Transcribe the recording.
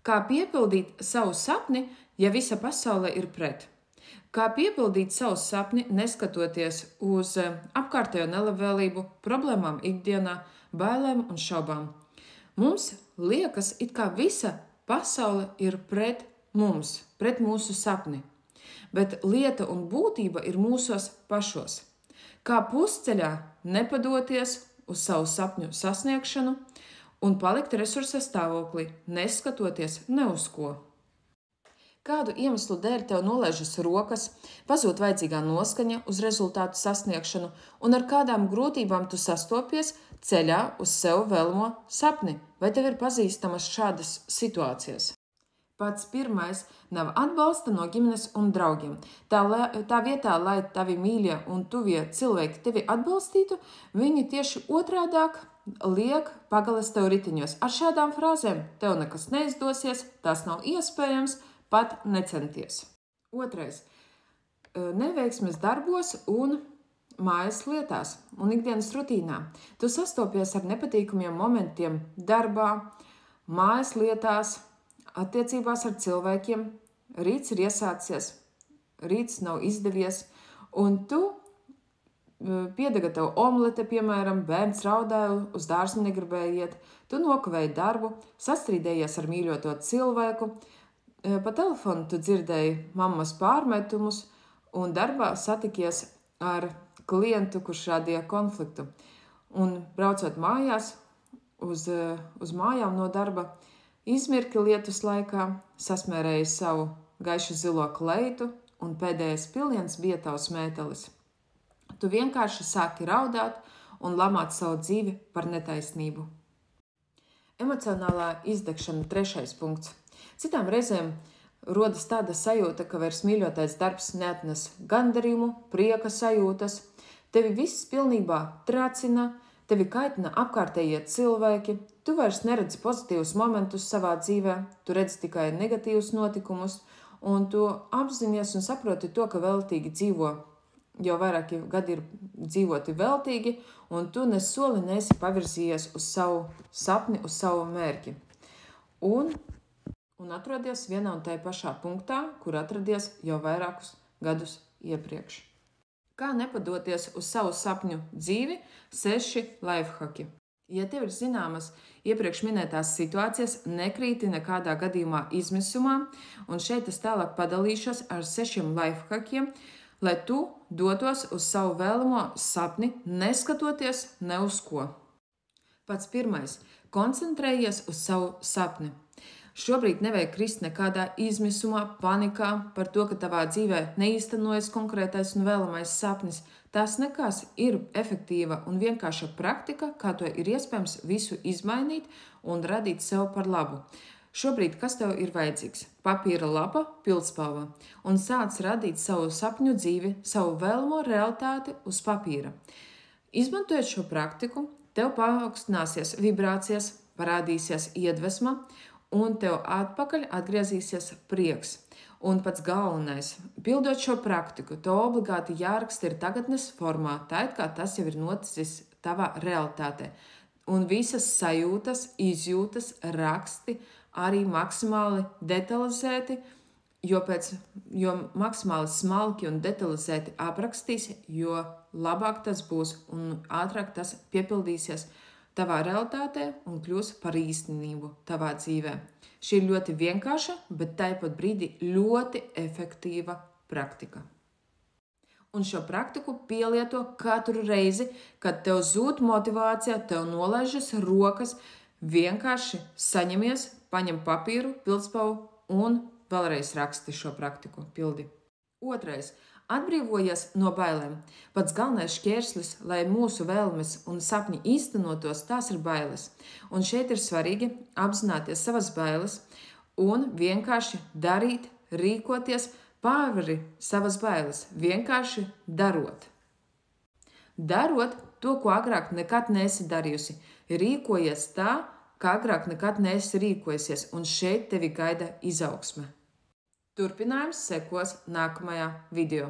Kā piepildīt savu sapni, ja visa pasaule ir pret? Kā piepildīt savu sapni, neskatoties uz apkārtējo nelabvēlību, problēmām ikdienā, bailēm un šaubām? Mums liekas, it kā visa pasaule ir pret mums, pret mūsu sapni. Bet lieta un būtība ir mūsos pašos. Kā pusceļā nepadoties uz savu sapņu sasniegšanu un palikt resursa stāvoklī, neskatoties ne uz ko. Kādu iemeslu dēļ tev nolaižas rokas, pazūd vajadzīgā noskaņa uz rezultātu sasniegšanu un ar kādām grūtībām tu sastopies ceļā uz sev vēlamo sapni? Vai tev ir pazīstamas šādas situācijas? Pats pirmais nav atbalsta no ģimenes un draugiem. Tā vietā, lai tavi mīļie un tuvie cilvēki tevi atbalstītu, viņi tieši otrādāk liek pagalas tev ritiņos. Ar šādām frāzēm tev nekas neizdosies, tas nav iespējams, pat necenties. Otrais. Neveiksmes darbos un mājas lietās un ikdienas rutīnā. Tu sastopies ar nepatīkamiem momentiem darbā, mājas lietās, attiecībās ar cilvēkiem. Rīts ir iesācies, rīts nav izdevies, un tu piedega tev omlete, piemēram, bērns raudāja, uz dārzu negribēja iet, tu nokavēji darbu, sastrīdējies ar mīļoto cilvēku, pa telefonu tu dzirdēji mammas pārmetumus un darbā satikies ar klientu, kurš rādīja konfliktu. Un braucot mājās, uz mājām no darba, izmirki lietus laikā, sasmērēji savu gaišu zilo kleitu un pēdējais piliens bija tavs mētelis. Tu vienkārši sāki raudāt un lamāt savu dzīvi par netaisnību. Emocionālā izdegšana, trešais punkts. Citām reizēm rodas tāda sajūta, ka vairs mīļotais darbs neatnes gandarījumu, prieka sajūtas. Tevi viss pilnībā tracina, tevi kaitina apkārtējie cilvēki, tu vairs neredzi pozitīvus momentus savā dzīvē, tu redzi tikai negatīvus notikumus, un tu apzinies un saproti to, ka veltīgi dzīvo. Jau vairāki gadi ir dzīvoti veltīgi, un tu ne soli neesi pavirzījies uz savu sapni, uz savu mērķi. Un atrodies vienā un tajā pašā punktā, kur atradies jau vairākus gadus iepriekš. Kā nepadoties uz savu sapņu dzīvi? 6 lifehaki. Ja tev ir zināmas iepriekš minētās situācijas, nekrīti nekādā gadījumā izmisumā, un šeit es tālāk padalīšos ar 6 lifehakiem, lai tu dotos uz savu vēlamo sapni, neskatoties ne uz ko. Pats pirmais. Koncentrējies uz savu sapni. Šobrīd nevajag krist nekādā izmisumā, panikā par to, ka tavā dzīvē neīstenojas konkrētais un vēlamais sapnis. Tas nekas ir efektīva un vienkārša praktika, kā to ir iespējams visu izmainīt un radīt sev par labu. Šobrīd kas tev ir vajadzīgs? Papīra lapa, pildspalva, un sāc radīt savu sapņu dzīvi, savu vēlamo realitāti uz papīra. Izmantojot šo praktiku, tev paaugstināsies vibrācijas, parādīsies iedvesma, un tev atpakaļ atgriezīsies prieks. Un pats galvenais, pildot šo praktiku, tev obligāti jāraksta ir tagadnes formā, tā it kā tas jau ir noticis tavā realitātē. Un visas sajūtas, izjūtas, raksti arī maksimāli detalizēti, jo maksimāli smalki un detalizēti aprakstīsi, jo labāk tas būs un ātrāk tas piepildīsies tavā realitātē un kļūs par īstenību tavā dzīvē. Šī ir ļoti vienkārša, bet tāpat brīdī ļoti efektīva praktika. Un šo praktiku pielieto katru reizi, kad tev zūd motivācija, tev nolaižas rokas, vienkārši saņemies, paņem papīru, pildspalvu un vēlreiz raksti šo praktiku, pildi. Otrais. Atbrīvojies no bailēm. Pats galvenais šķērslis, lai mūsu vēlmes un sapņi īstenotos, tās ir bailes. Un šeit ir svarīgi apzināties savas bailes un vienkārši darīt, rīkoties, pārvari savas bailes, vienkārši darot. Darot to, ko agrāk nekad neesi darījusi. Rīkojies tā, kā agrāk nekad neesi rīkojusies, un šeit tevi gaida izaugsme. Turpinājums sekos nākamajā video.